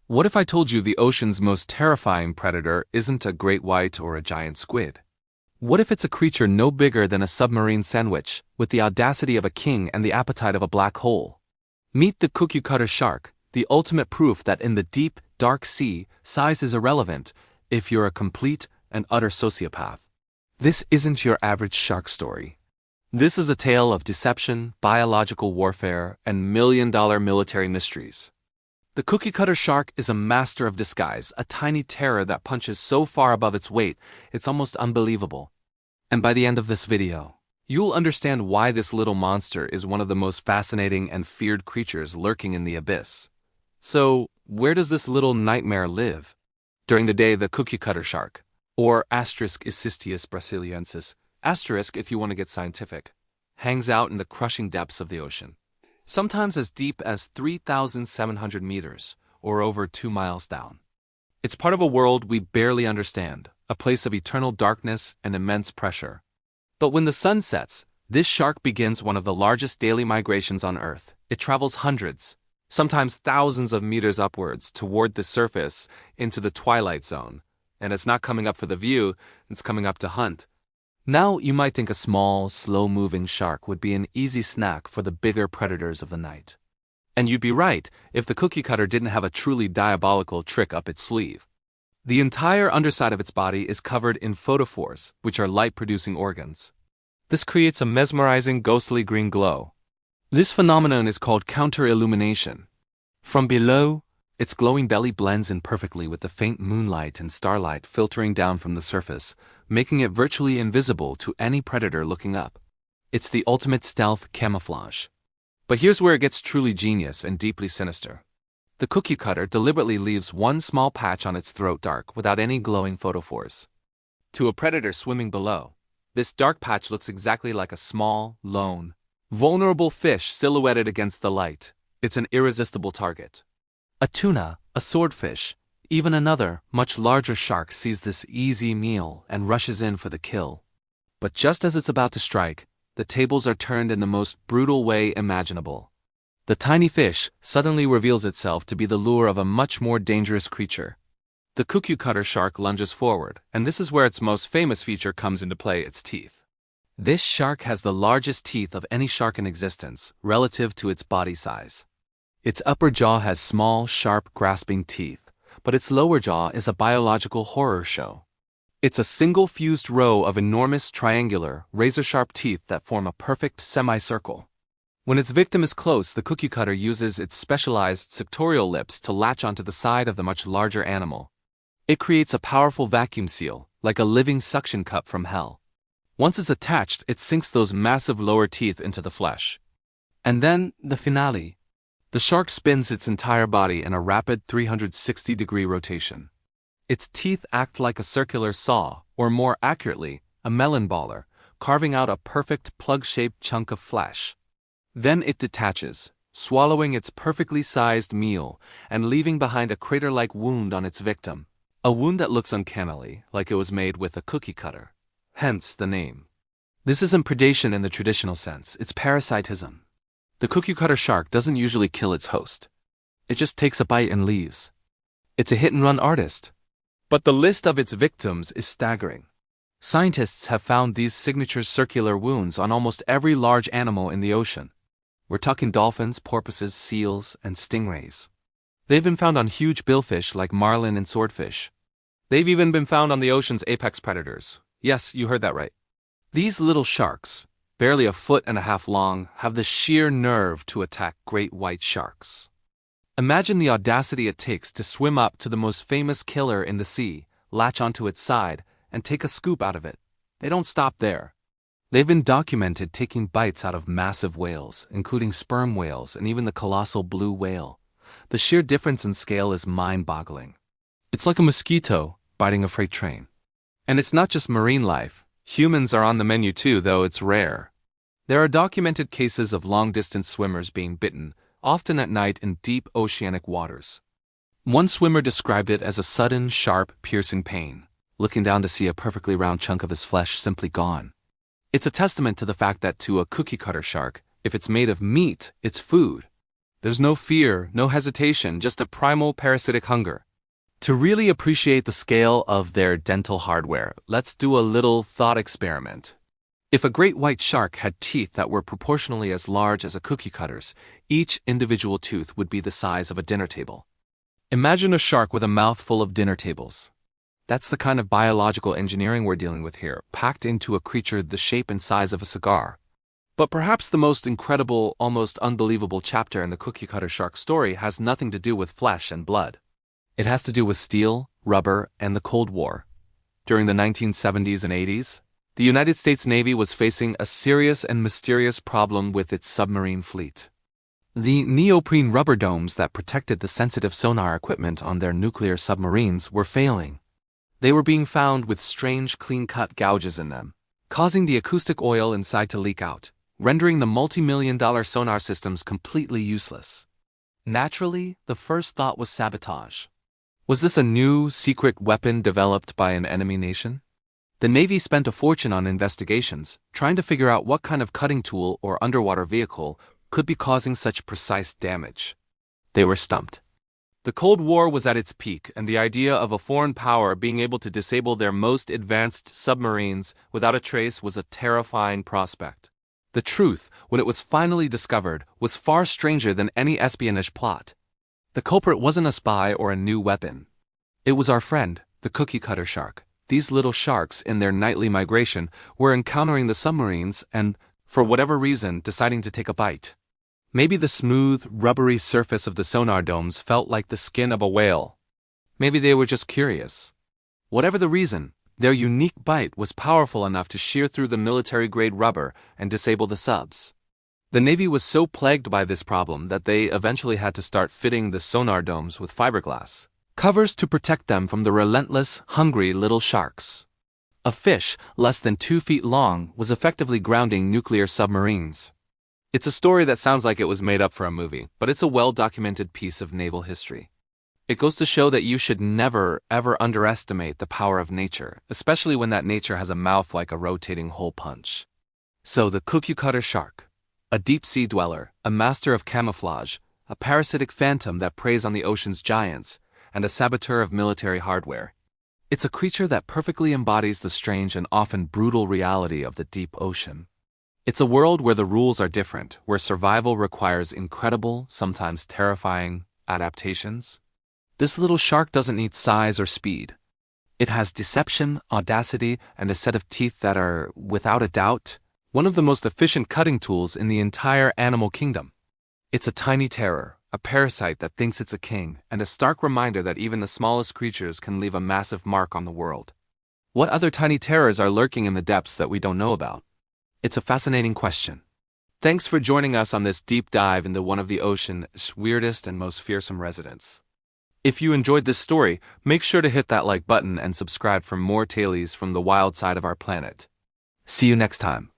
What if I told you the ocean's most terrifying predator isn't a great white or a giant squid? What if it's a creature no bigger than a submarine sandwich, with the audacity of a king and the appetite of a black hole? Meet the cookie-cutter shark, the ultimate proof that in the deep, dark sea, size is irrelevant if you're a complete and utter sociopath. This isn't your average shark story. This is a tale of deception, biological warfare, and million-dollar military mysteries. The cookie-cutter shark is a master of disguise, a tiny terror that punches so far above its weight, it's almost unbelievable. And by the end of this video, you'll understand why this little monster is one of the most fascinating and feared creatures lurking in the abyss. So, where does this little nightmare live? During the day, the cookie-cutter shark, or Icistheus brasiliensis, asterisk if you want to get scientific, hangs out in the crushing depths of the ocean. Sometimes as deep as 3,700 meters, or over 2 miles down. It's part of a world we barely understand, a place of eternal darkness and immense pressure. But when the sun sets, this shark begins one of the largest daily migrations on Earth. It travels hundreds, sometimes thousands of meters upwards toward the surface into the twilight zone. And it's not coming up for the view, it's coming up to hunt. Now you might think a small, slow-moving shark would be an easy snack for the bigger predators of the night. And you'd be right if the cookie cutter didn't have a truly diabolical trick up its sleeve. The entire underside of its body is covered in photophores, which are light-producing organs. This creates a mesmerizing ghostly green glow. This phenomenon is called counter-illumination. From below, its glowing belly blends in perfectly with the faint moonlight and starlight filtering down from the surface, making it virtually invisible to any predator looking up. It's the ultimate stealth camouflage. But here's where it gets truly genius and deeply sinister. The cookie cutter deliberately leaves one small patch on its throat dark without any glowing photophores. To a predator swimming below, this dark patch looks exactly like a small, lone, vulnerable fish silhouetted against the light. It's an irresistible target. A tuna, a swordfish, even another, much larger shark sees this easy meal and rushes in for the kill. But just as it's about to strike, the tables are turned in the most brutal way imaginable. The tiny fish suddenly reveals itself to be the lure of a much more dangerous creature. The cookie cutter shark lunges forward, and this is where its most famous feature comes into play: its teeth. This shark has the largest teeth of any shark in existence, relative to its body size. Its upper jaw has small, sharp, grasping teeth, but its lower jaw is a biological horror show. It's a single fused row of enormous triangular, razor-sharp teeth that form a perfect semicircle. When its victim is close, the cookie cutter uses its specialized sectorial lips to latch onto the side of the much larger animal. It creates a powerful vacuum seal, like a living suction cup from hell. Once it's attached, it sinks those massive lower teeth into the flesh. And then, the finale. The shark spins its entire body in a rapid 360-degree rotation. Its teeth act like a circular saw, or more accurately, a melon baller, carving out a perfect plug-shaped chunk of flesh. Then it detaches, swallowing its perfectly sized meal and leaving behind a crater-like wound on its victim. A wound that looks uncannily like it was made with a cookie cutter. Hence the name. This isn't predation in the traditional sense, it's parasitism. The cookie cutter shark doesn't usually kill its host. It just takes a bite and leaves. It's a hit-and-run artist. But the list of its victims is staggering. Scientists have found these signature circular wounds on almost every large animal in the ocean. We're talking dolphins, porpoises, seals, and stingrays. They've been found on huge billfish like marlin and swordfish. They've even been found on the ocean's apex predators. Yes, you heard that right. These little sharks, barely a foot and a half long, have the sheer nerve to attack great white sharks. Imagine the audacity it takes to swim up to the most famous killer in the sea, latch onto its side, and take a scoop out of it. They don't stop there. They've been documented taking bites out of massive whales, including sperm whales and even the colossal blue whale. The sheer difference in scale is mind-boggling. It's like a mosquito biting a freight train. And it's not just marine life. Humans are on the menu too, though it's rare. There are documented cases of long-distance swimmers being bitten, often at night in deep oceanic waters. One swimmer described it as a sudden, sharp, piercing pain, looking down to see a perfectly round chunk of his flesh simply gone. It's a testament to the fact that to a cookie cutter shark, if it's made of meat, it's food. There's no fear, no hesitation, just a primal parasitic hunger. To really appreciate the scale of their dental hardware, let's do a little thought experiment. If a great white shark had teeth that were proportionally as large as a cookie cutter's, each individual tooth would be the size of a dinner table. Imagine a shark with a mouth full of dinner tables. That's the kind of biological engineering we're dealing with here, packed into a creature the shape and size of a cigar. But perhaps the most incredible, almost unbelievable chapter in the cookie cutter shark story has nothing to do with flesh and blood. It has to do with steel, rubber, and the Cold War. During the 1970s and 80s, the United States Navy was facing a serious and mysterious problem with its submarine fleet. The neoprene rubber domes that protected the sensitive sonar equipment on their nuclear submarines were failing. They were being found with strange clean-cut gouges in them, causing the acoustic oil inside to leak out, rendering the multi-million-dollar sonar systems completely useless. Naturally, the first thought was sabotage. Was this a new, secret weapon developed by an enemy nation? The Navy spent a fortune on investigations, trying to figure out what kind of cutting tool or underwater vehicle could be causing such precise damage. They were stumped. The Cold War was at its peak, and the idea of a foreign power being able to disable their most advanced submarines without a trace was a terrifying prospect. The truth, when it was finally discovered, was far stranger than any espionage plot. The culprit wasn't a spy or a new weapon. It was our friend, the cookie cutter shark. These little sharks, in their nightly migration, were encountering the submarines and, for whatever reason, deciding to take a bite. Maybe the smooth, rubbery surface of the sonar domes felt like the skin of a whale. Maybe they were just curious. Whatever the reason, their unique bite was powerful enough to shear through the military-grade rubber and disable the subs. The Navy was so plagued by this problem that they eventually had to start fitting the sonar domes with fiberglass covers to protect them from the relentless, hungry little sharks. A fish, less than 2 feet long, was effectively grounding nuclear submarines. It's a story that sounds like it was made up for a movie, but it's a well-documented piece of naval history. It goes to show that you should never, ever underestimate the power of nature, especially when that nature has a mouth like a rotating hole punch. So the cookie cutter shark, a deep-sea dweller, a master of camouflage, a parasitic phantom that preys on the ocean's giants, and a saboteur of military hardware. It's a creature that perfectly embodies the strange and often brutal reality of the deep ocean. It's a world where the rules are different, where survival requires incredible, sometimes terrifying, adaptations. This little shark doesn't need size or speed. It has deception, audacity, and a set of teeth that are, without a doubt, one of the most efficient cutting tools in the entire animal kingdom. It's a tiny terror, a parasite that thinks it's a king, and a stark reminder that even the smallest creatures can leave a massive mark on the world. What other tiny terrors are lurking in the depths that we don't know about? It's a fascinating question. Thanks for joining us on this deep dive into one of the ocean's weirdest and most fearsome residents. If you enjoyed this story, make sure to hit that like button and subscribe for more tailies from the wild side of our planet. See you next time.